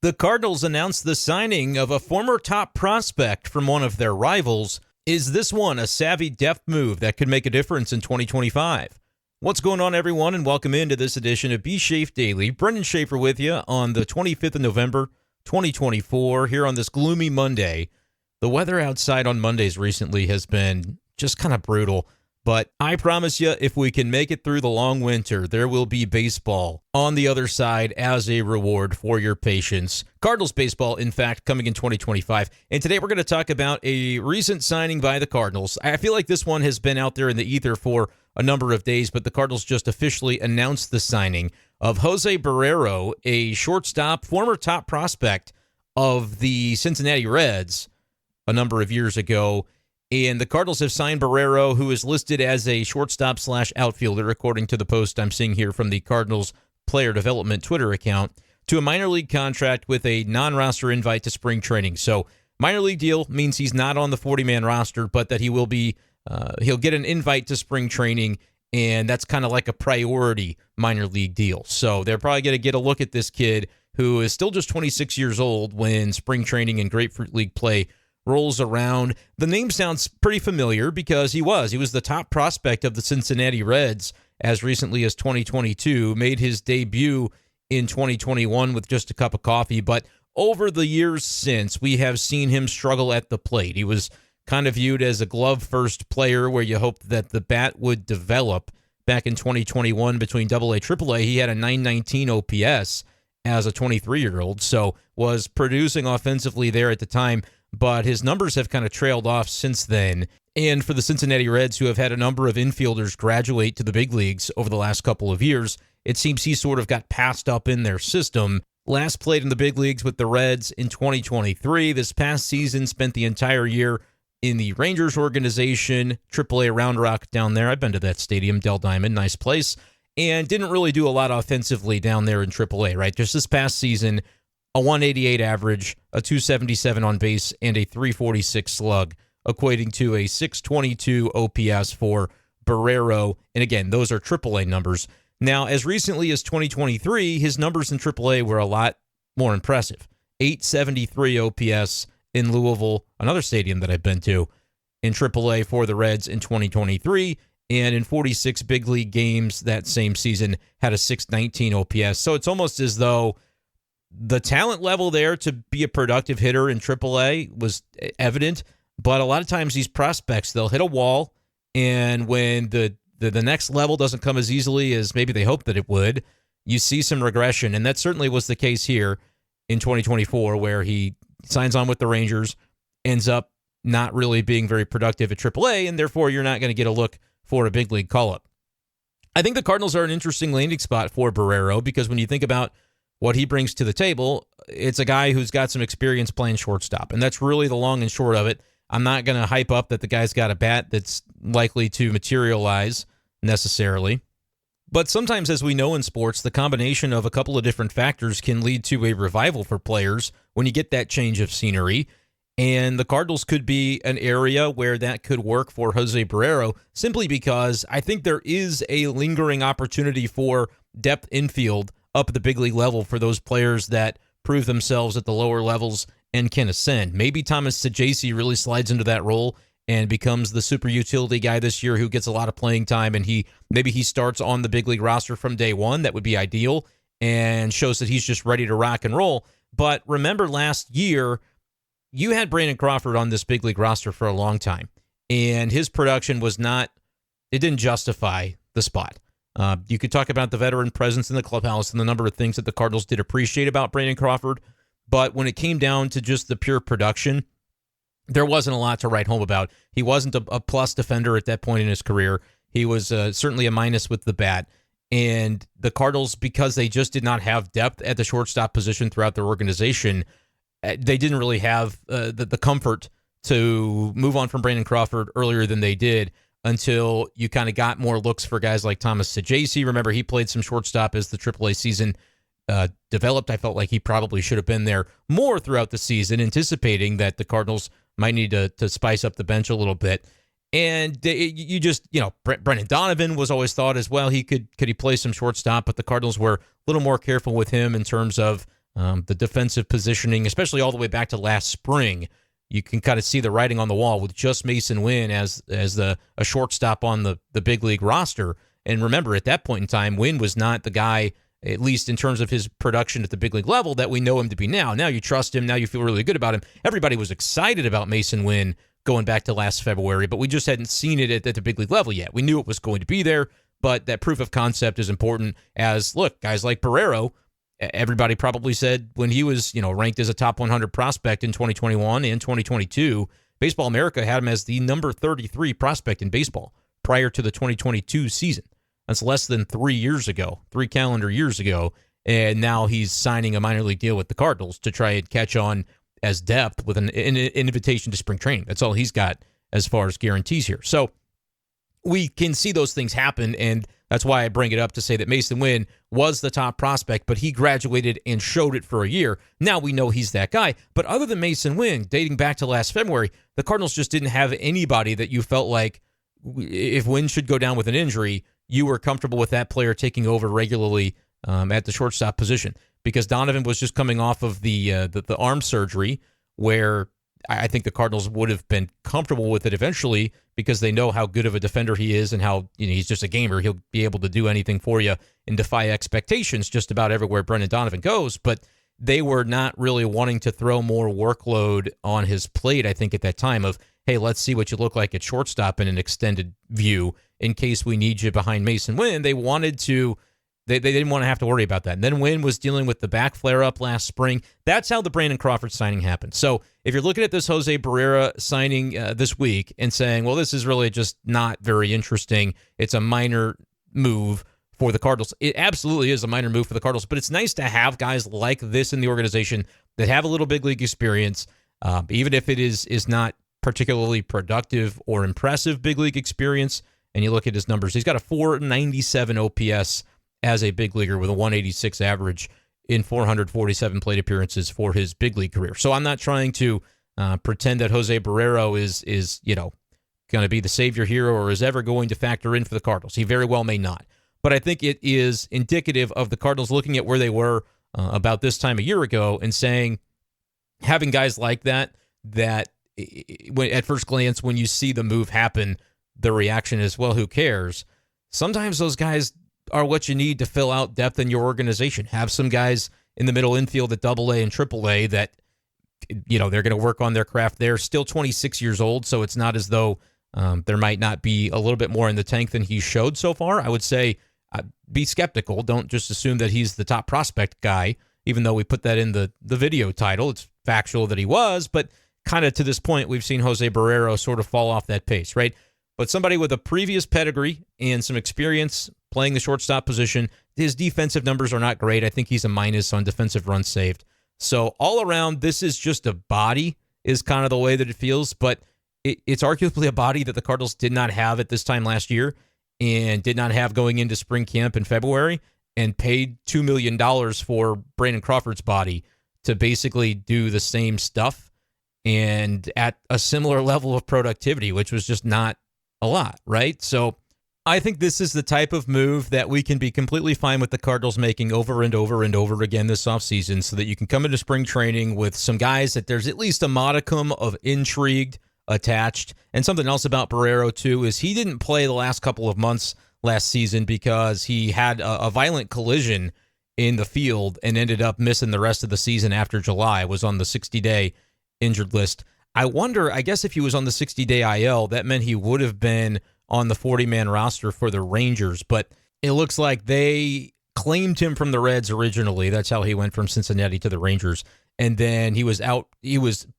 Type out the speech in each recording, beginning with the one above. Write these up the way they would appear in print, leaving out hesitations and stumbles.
The Cardinals announced the signing of a former top prospect from one of their rivals. Is this one a savvy depth move that could make a difference in 2025? What's going on, everyone, and welcome into this edition of b-schaeff Daily. Brenden Schaeffer with you on the 25th of November, 2024, here on this gloomy Monday. The weather outside on Mondays recently has been just kind of brutal. But I promise you, if we can make it through the long winter, there will be baseball on the other side as a reward for your patience. Cardinals baseball, in fact, coming in 2025. And today we're going to talk about a recent signing by the Cardinals. I feel like this one has been out there in the ether for a number of days, but the Cardinals just officially announced the signing of Jose Barrero, a shortstop, former top prospect of the Cincinnati Reds a number of years ago. And the Cardinals have signed Barrero, who is listed as a shortstop/outfielder, according to the post I'm seeing here from the Cardinals player development Twitter account, to a minor league contract with a non-roster invite to spring training. So minor league deal means he's not on the 40-man roster, but that he will be, he'll get an invite to spring training, and that's kind of like a priority minor league deal. So they're probably going to get a look at this kid who is still just 26 years old when spring training and Grapefruit League play rolls around. The name sounds pretty familiar because he was the top prospect of the Cincinnati Reds as recently as 2022, made his debut in 2021 with just a cup of coffee. But over the years since, we have seen him struggle at the plate. He was kind of viewed as a glove-first player where you hoped that the bat would develop. Back in 2021 between AA and AAA, he had a 919 OPS as a 23-year-old, so was producing offensively there at the time. But his numbers have kind of trailed off since then. And for the Cincinnati Reds, who have had a number of infielders graduate to the big leagues over the last couple of years, it seems he sort of got passed up in their system. Last played in the big leagues with the Reds in 2023. This past season, spent the entire year in the Rangers organization, AAA Round Rock down there. I've been to that stadium, Dell Diamond, nice place. And didn't really do a lot offensively down there in AAA, right? Just this past season, a 188 average, a 277 on base, and a 346 slug, equating to a 622 OPS for Barrero. And again, those are AAA numbers. Now, as recently as 2023, his numbers in AAA were a lot more impressive. 873 OPS in Louisville, another stadium that I've been to, in AAA for the Reds in 2023. And in 46 big league games that same season, had a 619 OPS. So it's almost as though the talent level there to be a productive hitter in AAA was evident, but a lot of times these prospects, they'll hit a wall, and when the next level doesn't come as easily as maybe they hoped that it would, you see some regression, and that certainly was the case here in 2024, where he signs on with the Rangers, ends up not really being very productive at AAA, and therefore you're not going to get a look for a big league call-up. I think the Cardinals are an interesting landing spot for Barrero, because when you think about what he brings to the table, it's a guy who's got some experience playing shortstop, and that's really the long and short of it. I'm not going to hype up that the guy's got a bat that's likely to materialize necessarily, but sometimes, as we know in sports, the combination of a couple of different factors can lead to a revival for players when you get that change of scenery, and the Cardinals could be an area where that could work for Jose Barrero, simply because I think there is a lingering opportunity for depth infield up at the big league level for those players that prove themselves at the lower levels and can ascend. Maybe Thomas Saggese really slides into that role and becomes the super utility guy this year who gets a lot of playing time, and maybe he starts on the big league roster from day one. That would be ideal and shows that he's just ready to rock and roll. But remember, last year, you had Brandon Crawford on this big league roster for a long time, and his production didn't justify the spot. You could talk about the veteran presence in the clubhouse and the number of things that the Cardinals did appreciate about Brandon Crawford, but when it came down to just the pure production, there wasn't a lot to write home about. He wasn't a plus defender at that point in his career. He was certainly a minus with the bat, and the Cardinals, because they just did not have depth at the shortstop position throughout their organization, they didn't really have the comfort to move on from Brandon Crawford earlier than they did, until you kind of got more looks for guys like Thomas Saggese. Remember, he played some shortstop as the AAA season developed. I felt like he probably should have been there more throughout the season, anticipating that the Cardinals might need to spice up the bench a little bit. And Brendan Donovan was always thought as well. Could he play some shortstop, but the Cardinals were a little more careful with him in terms of the defensive positioning, especially all the way back to last spring. You can kind of see the writing on the wall with just Mason Wynn as a shortstop on the big league roster. And remember, at that point in time, Wynn was not the guy, at least in terms of his production at the big league level, that we know him to be now. Now you trust him. Now you feel really good about him. Everybody was excited about Mason Wynn going back to last February, but we just hadn't seen it at the big league level yet. We knew it was going to be there, but that proof of concept is important. As, look, guys like Barrero, everybody probably said when he was, ranked as a top 100 prospect in 2021 and 2022, Baseball America had him as the number 33 prospect in baseball prior to the 2022 season. That's less than 3 calendar years ago, and now he's signing a minor league deal with the Cardinals to try and catch on as depth with an invitation to spring training. That's all he's got as far as guarantees here. So we can see those things happen, and that's why I bring it up to say that Mason Wynn was the top prospect, but he graduated and showed it for a year. Now we know he's that guy. But other than Mason Wynn, dating back to last February, the Cardinals just didn't have anybody that you felt like if Wynn should go down with an injury, you were comfortable with that player taking over regularly at the shortstop position, because Donovan was just coming off of the arm surgery, where I think the Cardinals would have been comfortable with it eventually because they know how good of a defender he is and how he's just a gamer. He'll be able to do anything for you and defy expectations just about everywhere Brenden Donovan goes. But they were not really wanting to throw more workload on his plate, I think, at that time of, hey, let's see what you look like at shortstop in an extended view in case we need you behind Mason Wynn. They wanted to, they didn't want to have to worry about that. And then Wynn was dealing with the back flare-up last spring. That's how the Brandon Crawford signing happened. So if you're looking at this Jose Barrero signing this week and saying, well, this is really just not very interesting, it's a minor move for the Cardinals. It absolutely is a minor move for the Cardinals, but it's nice to have guys like this in the organization that have a little big league experience, even if it is not particularly productive or impressive big league experience. And you look at his numbers, he's got a 497 OPS as a big leaguer with a 186 average in 447 plate appearances for his big league career. So I'm not trying to pretend that Jose Barrero is going to be the savior hero or is ever going to factor in for the Cardinals. He very well may not. But I think it is indicative of the Cardinals looking at where they were about this time a year ago and saying, having guys like that at first glance, when you see the move happen, the reaction is, well, who cares? Sometimes those guys are what you need to fill out depth in your organization. Have some guys in the middle infield at AA and AAA that, they're going to work on their craft. They're still 26 years old, so it's not as though there might not be a little bit more in the tank than he showed so far. I would say be skeptical. Don't just assume that he's the top prospect guy, even though we put that in the video title. It's factual that he was, but kind of to this point, we've seen Jose Barrero sort of fall off that pace, right? But somebody with a previous pedigree and some experience playing the shortstop position, his defensive numbers are not great. I think he's a minus on defensive runs saved. So all around, this is just a body is kind of the way that it feels, but it's arguably a body that the Cardinals did not have at this time last year and did not have going into spring camp in February, and paid $2 million for Brandon Crawford's body to basically do the same stuff and at a similar level of productivity, which was just not a lot, right? So I think this is the type of move that we can be completely fine with the Cardinals making over and over and over again this offseason, so that you can come into spring training with some guys that there's at least a modicum of intrigue attached. And something else about Barrero, too, is he didn't play the last couple of months last season because he had a violent collision in the field and ended up missing the rest of the season after July, was on the 60-day injured list. I wonder, I guess if he was on the 60-day IL, that meant he would have been on the 40-man roster for the Rangers, but it looks like they claimed him from the Reds originally. That's how he went from Cincinnati to the Rangers. And then he was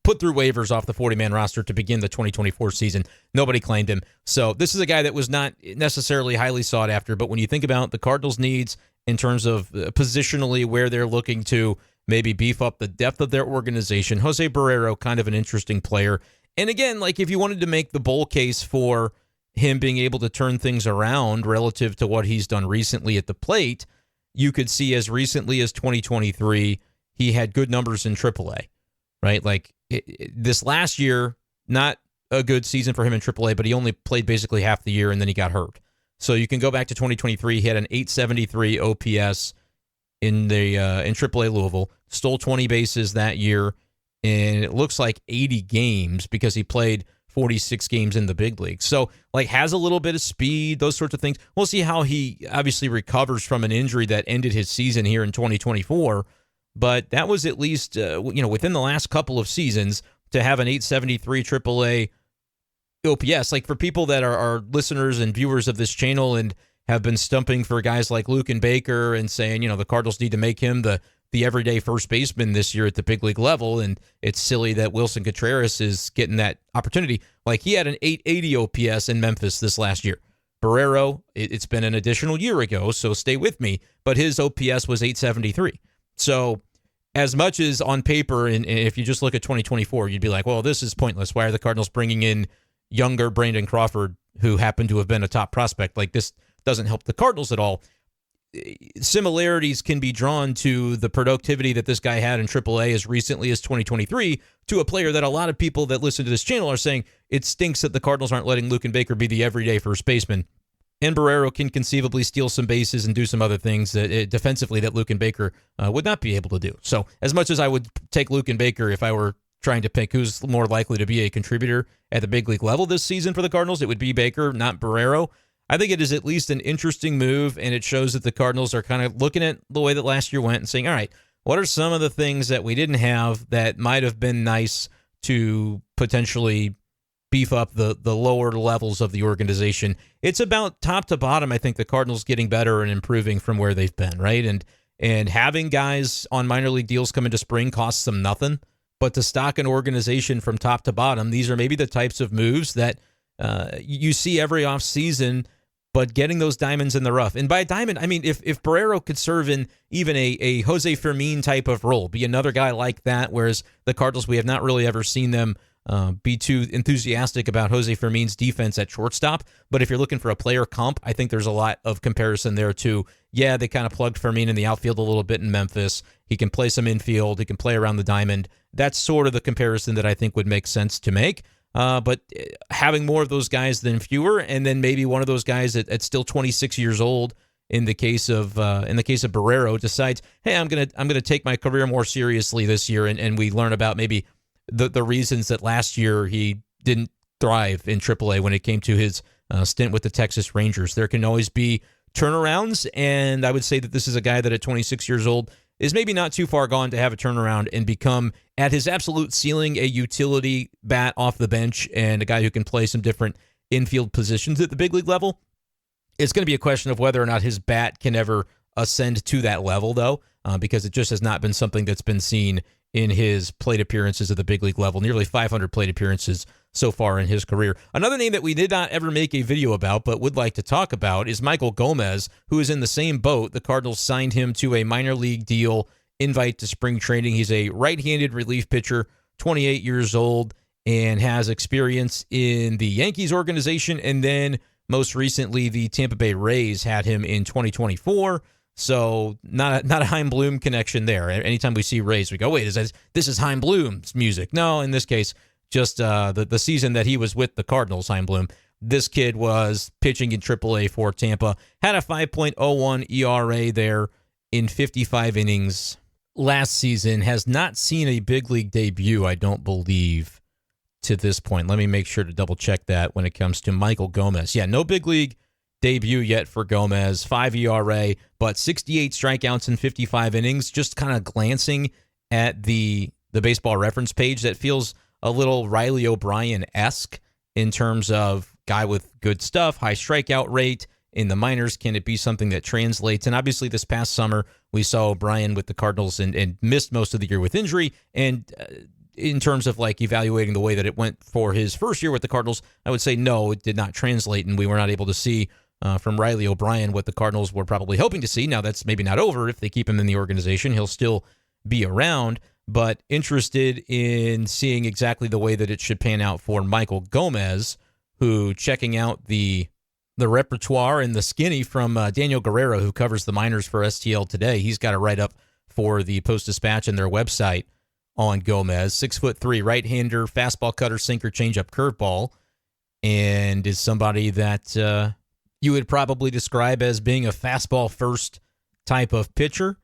put through waivers off the 40-man roster to begin the 2024 season. Nobody claimed him. So this is a guy that was not necessarily highly sought after, but when you think about the Cardinals' needs in terms of positionally where they're looking to maybe beef up the depth of their organization, Jose Barrero, kind of an interesting player. And again, like if you wanted to make the bull case for him being able to turn things around relative to what he's done recently at the plate, you could see as recently as 2023, he had good numbers in AAA, right? Like this last year, not a good season for him in AAA, but he only played basically half the year and then he got hurt. So you can go back to 2023. He had an 873 OPS in AAA Louisville. stole 20 bases that year, and it looks like 80 games because he played 46 games in the big league. So, like, has a little bit of speed, those sorts of things. We'll see how he obviously recovers from an injury that ended his season here in 2024. But that was at least, within the last couple of seasons to have an 873 AAA OPS. Like, for people that are listeners and viewers of this channel and have been stumping for guys like Luke and Baker and saying, the Cardinals need to make him the everyday first baseman this year at the big league level, and it's silly that Wilson Contreras is getting that opportunity. Like, he had an 880 OPS in Memphis this last year. Barrero, it's been an additional year ago, so stay with me, but his OPS was 873. So as much as on paper, and if you just look at 2024, you'd be like, well, this is pointless. Why are the Cardinals bringing in younger Brenden Crawford, who happened to have been a top prospect? Like, this doesn't help the Cardinals at all. Similarities can be drawn to the productivity that this guy had in AAA as recently as 2023 to a player that a lot of people that listen to this channel are saying it stinks that the Cardinals aren't letting Luke and Baker be the everyday first baseman. And Barrero can conceivably steal some bases and do some other things that defensively that Luke and Baker would not be able to do. So as much as I would take Luke and Baker if I were trying to pick who's more likely to be a contributor at the big league level this season for the Cardinals, it would be Baker, not Barrero. I think it is at least an interesting move, and it shows that the Cardinals are kind of looking at the way that last year went and saying, all right, what are some of the things that we didn't have that might have been nice to potentially beef up the lower levels of the organization? It's about top to bottom, I think, the Cardinals getting better and improving from where they've been, right? And having guys on minor league deals come into spring costs them nothing, but to stock an organization from top to bottom, these are maybe the types of moves that you see every offseason, but getting those diamonds in the rough. And by diamond, I mean, if Barrero could serve in even a Jose Fermin type of role, be another guy like that, whereas the Cardinals, we have not really ever seen them be too enthusiastic about Jose Fermin's defense at shortstop. But if you're looking for a player comp, I think there's a lot of comparison there too. Yeah, they kind of plugged Fermin in the outfield a little bit in Memphis. He can play some infield. He can play around the diamond. That's sort of the comparison that I think would make sense to make. But having more of those guys than fewer, and then maybe one of those guys at still 26 years old, in the case of Barrero, decides, hey, I'm gonna take my career more seriously this year, and we learn about maybe the reasons that last year he didn't thrive in AAA when it came to his stint with the Texas Rangers. There can always be turnarounds, and I would say that this is a guy that at 26 years old is maybe not too far gone to have a turnaround and become, at his absolute ceiling, a utility bat off the bench and a guy who can play some different infield positions at the big league level. It's going to be a question of whether or not his bat can ever ascend to that level, though, because it just has not been something that's been seen in his plate appearances at the big league level. Nearly 500 plate appearances so far in his career. Another name that we did not ever make a video about but would like to talk about is Michael Gomez, who is in the same boat. The Cardinals signed him to a minor league deal, invite to spring training. He's a right-handed relief pitcher, 28 years old, and has experience in the Yankees organization, and then most recently the Tampa Bay Rays had him in 2024. So not a Chaim Bloom connection there. Anytime we see Rays, we go, wait, this is Chaim Bloom's music? No, in this case, just the season that he was with the Cardinals, Chaim Bloom. This kid was pitching in AAA for Tampa, had a 5.01 ERA there in 55 innings last season, has not seen a big league debut, I don't believe, to this point. Let me make sure to double check that when it comes to Michael Gomez. Yeah, no big league debut yet for Gomez, 5 ERA, but 68 strikeouts in 55 innings. Just kind of glancing at the baseball reference page, that feels a little Riley O'Brien-esque in terms of guy with good stuff, high strikeout rate. In the minors, can it be something that translates? And obviously this past summer, we saw O'Brien with the Cardinals and missed most of the year with injury. And in terms of like evaluating the way that it went for his first year with the Cardinals, I would say no, it did not translate, and we were not able to see from Riley O'Brien what the Cardinals were probably hoping to see. Now, that's maybe not over. If they keep him in the organization, he'll still be around, but interested in seeing exactly the way that it should pan out for Michael Gomez, who, checking out the repertoire and the skinny from Daniel Guerrero, who covers the minors for STL today. He's got a write-up for the Post-Dispatch and their website on Gomez. 6'3", right-hander, fastball, cutter, sinker, changeup, curveball, and is somebody that you would probably describe as being a fastball-first type of pitcher.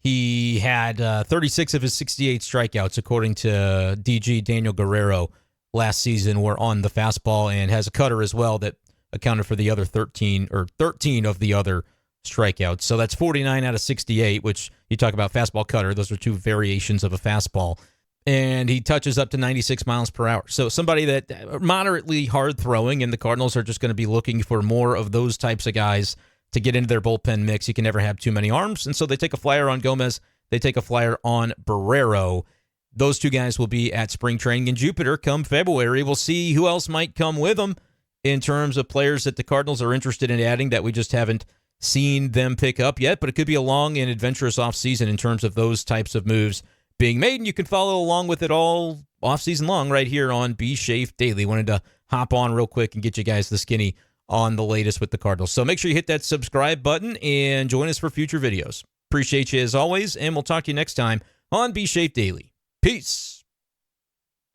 He had 36 of his 68 strikeouts, according to DG Daniel Guerrero, last season were on the fastball, and has a cutter as well that accounted for the other 13 of the other strikeouts. So that's 49 out of 68, which you talk about fastball cutter. Those are two variations of a fastball. And he touches up to 96 miles per hour. So somebody that moderately hard throwing, and the Cardinals are just going to be looking for more of those types of guys to get into their bullpen mix. You can never have too many arms. And so they take a flyer on Gomez. They take a flyer on Barrero. Those two guys will be at spring training in Jupiter come February. We'll see who else might come with them in terms of players that the Cardinals are interested in adding that we just haven't seen them pick up yet. But it could be a long and adventurous offseason in terms of those types of moves being made. And you can follow along with it all offseason long right here on b-schaeff Daily. Wanted to hop on real quick and get you guys the skinny on the latest with the Cardinals. So make sure you hit that subscribe button and join us for future videos. Appreciate you as always, and we'll talk to you next time on b-schaeff Daily. Peace.